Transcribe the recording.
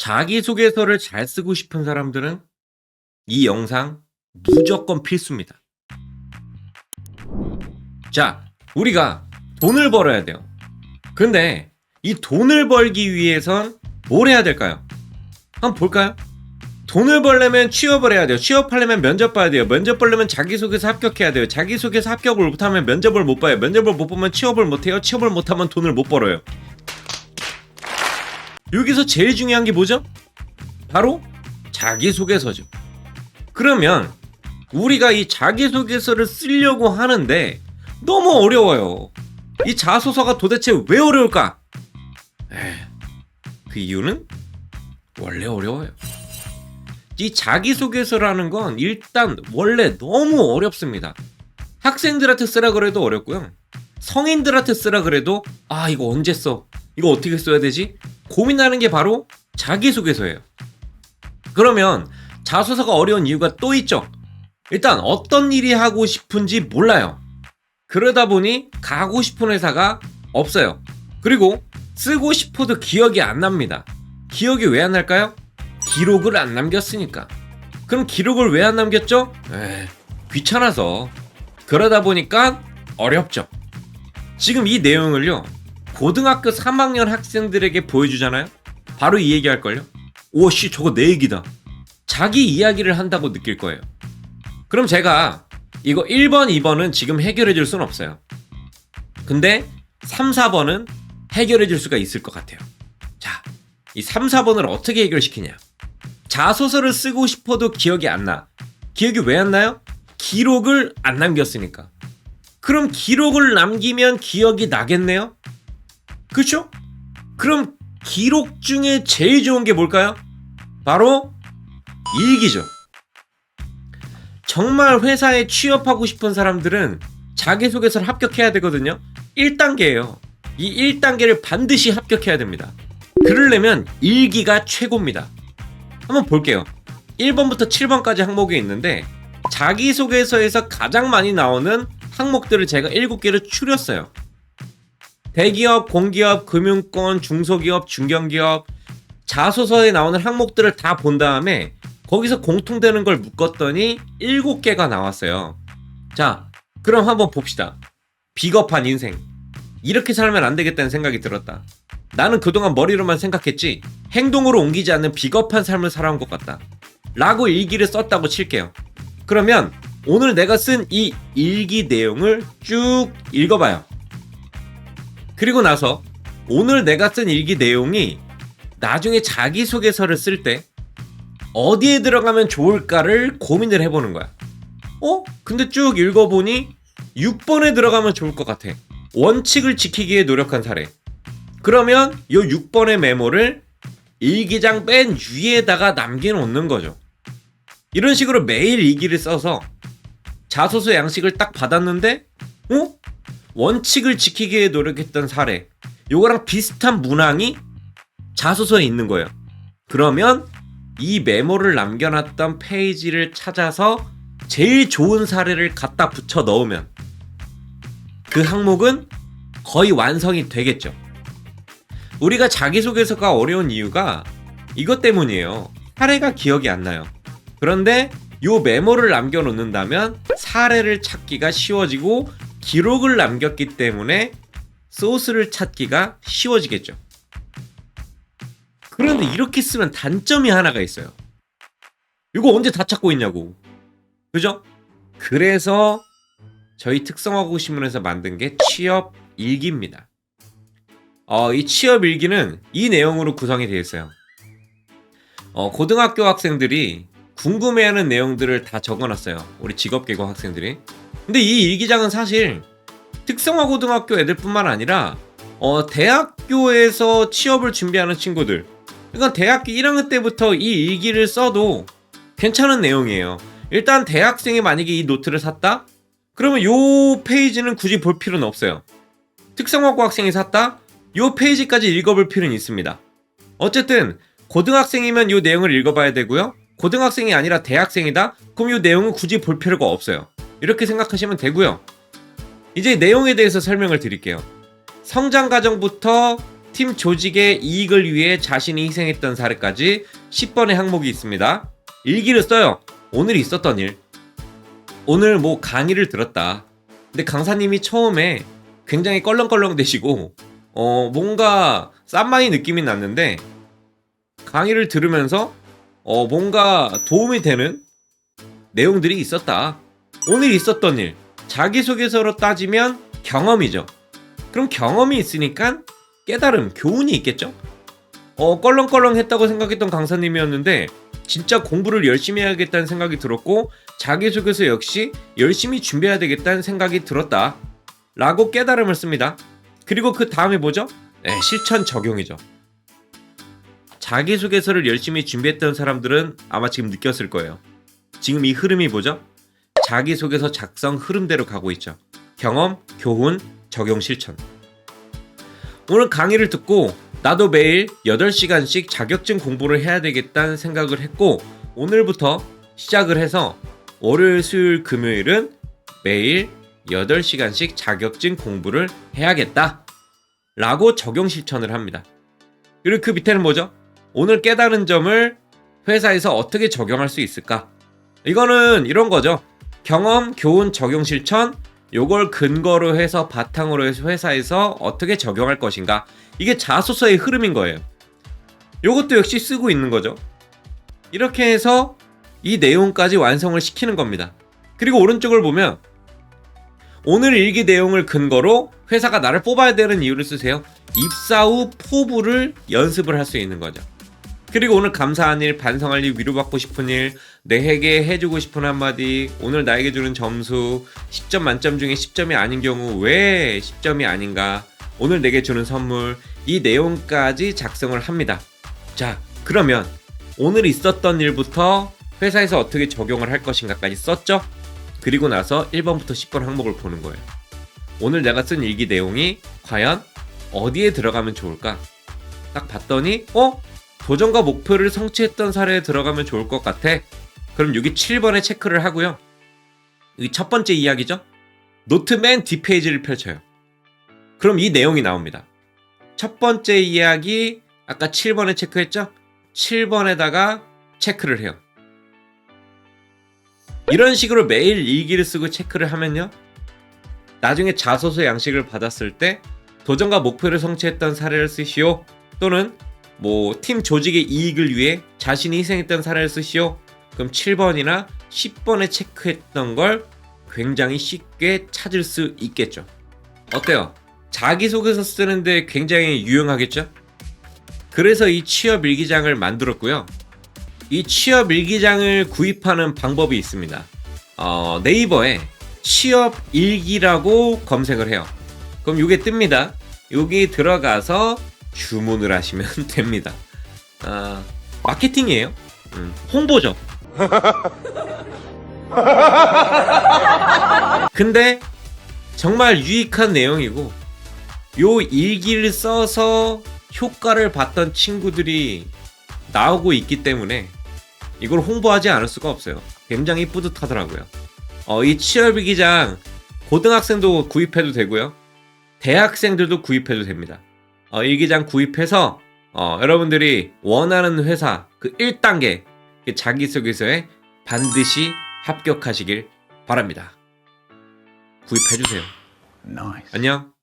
자기소개서를 잘 쓰고 싶은 사람들은 이 영상 무조건 필수입니다. 자, 우리가 돈을 벌어야 돼요. 근데 이 돈을 벌기 위해선 뭘 해야 될까요? 한번 볼까요? 돈을 벌려면 취업을 해야 돼요. 취업하려면 면접 봐야 돼요. 면접 보려면 자기소개서 합격해야 돼요. 자기소개서 합격을 못하면 면접을 못 봐요. 면접을 못 보면 취업을 못해요. 취업을 못하면 돈을 못 벌어요. 여기서 제일 중요한 게 뭐죠? 바로 자기소개서죠. 그러면 우리가 이 자기소개서를 쓰려고 하는데 너무 어려워요. 이 자소서가 도대체 왜 어려울까? 그 이유는 원래 어려워요. 이 자기소개서라는 건 일단 원래 너무 어렵습니다. 학생들한테 쓰라 그래도 어렵고요. 성인들한테 쓰라 그래도 이거 언제 써? 이거 어떻게 써야 되지? 고민하는 게 바로 자기소개서예요. 그러면 자소서가 어려운 이유가 또 있죠. 일단 어떤 일이 하고 싶은지 몰라요. 그러다 보니 가고 싶은 회사가 없어요. 그리고 쓰고 싶어도 기억이 안 납니다. 기억이 왜 안 날까요? 기록을 안 남겼으니까. 그럼 기록을 왜 안 남겼죠? 귀찮아서. 그러다 보니까 어렵죠. 지금 이 내용을요, 고등학교 3학년 학생들에게 보여주잖아요? 바로 이 얘기 할걸요? 오씨, 저거 내 얘기다. 자기 이야기를 한다고 느낄 거예요. 그럼 제가 이거 1번, 2번은 지금 해결해 줄 수는 없어요. 근데 3, 4번은 해결해 줄 수가 있을 것 같아요. 자, 이 3, 4번을 어떻게 해결시키냐? 자소서를 쓰고 싶어도 기억이 안 나. 기억이 왜 안 나요? 기록을 안 남겼으니까. 그럼 기록을 남기면 기억이 나겠네요? 그렇죠? 그럼 기록 중에 제일 좋은 게 뭘까요? 바로 일기죠. 정말 회사에 취업하고 싶은 사람들은 자기소개서를 합격해야 되거든요. 1단계예요. 이 1단계를 반드시 합격해야 됩니다. 그러려면 일기가 최고입니다. 한번 볼게요. 1번부터 7번까지 항목이 있는데 자기소개서에서 가장 많이 나오는 항목들을 제가 7개를 추렸어요. 대기업, 공기업, 금융권, 중소기업, 중견기업, 자소서에 나오는 항목들을 다 본 다음에 거기서 공통되는 걸 묶었더니 7개가 나왔어요. 자, 그럼 한번 봅시다. 비겁한 인생. 이렇게 살면 안 되겠다는 생각이 들었다. 나는 그동안 머리로만 생각했지 행동으로 옮기지 않는 비겁한 삶을 살아온 것 같다. 라고 일기를 썼다고 칠게요. 그러면 오늘 내가 쓴 이 일기 내용을 쭉 읽어봐요. 그리고 나서 오늘 내가 쓴 일기 내용이 나중에 자기소개서를 쓸 때 어디에 들어가면 좋을까를 고민을 해보는 거야. 근데 쭉 읽어보니 6번에 들어가면 좋을 것 같아. 원칙을 지키기에 노력한 사례. 그러면 이 6번의 메모를 일기장 맨 위에다가 남겨놓는 거죠. 이런 식으로 매일 일기를 써서 자소서 양식을 딱 받았는데 원칙을 지키기에 노력했던 사례, 요거랑 비슷한 문항이 자소서에 있는 거예요. 그러면 이 메모를 남겨놨던 페이지를 찾아서 제일 좋은 사례를 갖다 붙여 넣으면 그 항목은 거의 완성이 되겠죠. 우리가 자기소개서가 어려운 이유가 이것 때문이에요. 사례가 기억이 안 나요. 그런데 요 메모를 남겨놓는다면 사례를 찾기가 쉬워지고 기록을 남겼기 때문에 소스를 찾기가 쉬워지겠죠. 그런데 이렇게 쓰면 단점이 하나가 있어요. 이거 언제 다 찾고 있냐고. 그죠? 그래서 저희 특성화고 신문에서 만든 게 취업 일기입니다. 이 취업 일기는 이 내용으로 구성이 되어 있어요. 고등학교 학생들이 궁금해하는 내용들을 다 적어놨어요. 우리 직업계고 학생들이. 근데 이 일기장은 사실 특성화고등학교 애들뿐만 아니라 대학교에서 취업을 준비하는 친구들, 그러니까 대학교 1학년 때부터 이 일기를 써도 괜찮은 내용이에요. 일단 대학생이 만약에 이 노트를 샀다? 그러면 요 페이지는 굳이 볼 필요는 없어요. 특성화고 학생이 샀다? 요 페이지까지 읽어볼 필요는 있습니다. 어쨌든 고등학생이면 요 내용을 읽어봐야 되고요. 고등학생이 아니라 대학생이다? 그럼 요 내용은 굳이 볼 필요가 없어요. 이렇게 생각하시면 되고요. 이제 내용에 대해서 설명을 드릴게요. 성장 과정부터 팀 조직의 이익을 위해 자신이 희생했던 사례까지 10번의 항목이 있습니다. 일기를 써요. 오늘 있었던 일. 오늘 뭐 강의를 들었다. 근데 강사님이 처음에 굉장히 껄렁껄렁 대시고 뭔가 쌈마이 느낌이 났는데 강의를 들으면서 뭔가 도움이 되는 내용들이 있었다. 오늘 있었던 일. 자기소개서로 따지면 경험이죠. 그럼 경험이 있으니까 깨달음, 교훈이 있겠죠? 껄렁껄렁 했다고 생각했던 강사님이었는데 진짜 공부를 열심히 해야겠다는 생각이 들었고 자기소개서 역시 열심히 준비해야 되겠다는 생각이 들었다 라고 깨달음을 씁니다. 그리고 그 다음에 뭐죠? 네, 실천 적용이죠. 자기소개서를 열심히 준비했던 사람들은 아마 지금 느꼈을 거예요. 지금 이 흐름이 뭐죠? 자기소개서 작성 흐름대로 가고 있죠. 경험, 교훈, 적용, 실천. 오늘 강의를 듣고 나도 매일 8시간씩 자격증 공부를 해야 되겠다는 생각을 했고 오늘부터 시작을 해서 월요일, 수요일, 금요일은 매일 8시간씩 자격증 공부를 해야겠다 라고 적용 실천을 합니다. 그리고 그 밑에는 뭐죠? 오늘 깨달은 점을 회사에서 어떻게 적용할 수 있을까? 이거는 이런 거죠. 경험, 교훈, 적용, 실천 요걸 근거로 해서 바탕으로 해서 회사에서 어떻게 적용할 것인가. 이게 자소서의 흐름인 거예요. 요것도 역시 쓰고 있는 거죠. 이렇게 해서 이 내용까지 완성을 시키는 겁니다. 그리고 오른쪽을 보면 오늘 일기 내용을 근거로 회사가 나를 뽑아야 되는 이유를 쓰세요. 입사 후 포부를 연습을 할 수 있는 거죠. 그리고 오늘 감사한 일, 반성할 일, 위로받고 싶은 일, 내게 해주고 싶은 한마디, 오늘 나에게 주는 점수, 10점 만점 중에 10점이 아닌 경우 왜 10점이 아닌가, 오늘 내게 주는 선물, 이 내용까지 작성을 합니다. 자, 그러면 오늘 있었던 일부터 회사에서 어떻게 적용을 할 것인가까지 썼죠? 그리고 나서 1번부터 10번 항목을 보는 거예요. 오늘 내가 쓴 일기 내용이 과연 어디에 들어가면 좋을까? 딱 봤더니 도전과 목표를 성취했던 사례에 들어가면 좋을 것 같아. 그럼 여기 7번에 체크를 하고요. 여기 첫 번째 이야기죠. 노트 맨 뒷페이지를 펼쳐요. 그럼 이 내용이 나옵니다. 첫 번째 이야기 아까 7번에 체크했죠? 7번에다가 체크를 해요. 이런 식으로 매일 일기를 쓰고 체크를 하면요, 나중에 자소서 양식을 받았을 때 도전과 목표를 성취했던 사례를 쓰시오, 또는 팀 조직의 이익을 위해 자신이 희생했던 사례를 쓰시오. 그럼 7번이나 10번에 체크했던 걸 굉장히 쉽게 찾을 수 있겠죠. 어때요? 자기소개서 쓰는데 굉장히 유용하겠죠? 그래서 이 취업 일기장을 만들었고요. 이 취업 일기장을 구입하는 방법이 있습니다. 네이버에 취업 일기라고 검색을 해요. 그럼 이게 뜹니다. 여기 들어가서 주문을 하시면 됩니다. 마케팅이에요. 홍보죠. 근데 정말 유익한 내용이고, 요 일기를 써서 효과를 봤던 친구들이 나오고 있기 때문에 이걸 홍보하지 않을 수가 없어요. 굉장히 뿌듯하더라고요. 이 취업일기장 고등학생도 구입해도 되고요, 대학생들도 구입해도 됩니다. 일기장 구입해서 여러분들이 원하는 회사 그 1단계 그 자기소개서에 반드시 합격하시길 바랍니다. 구입해주세요. Nice. 안녕.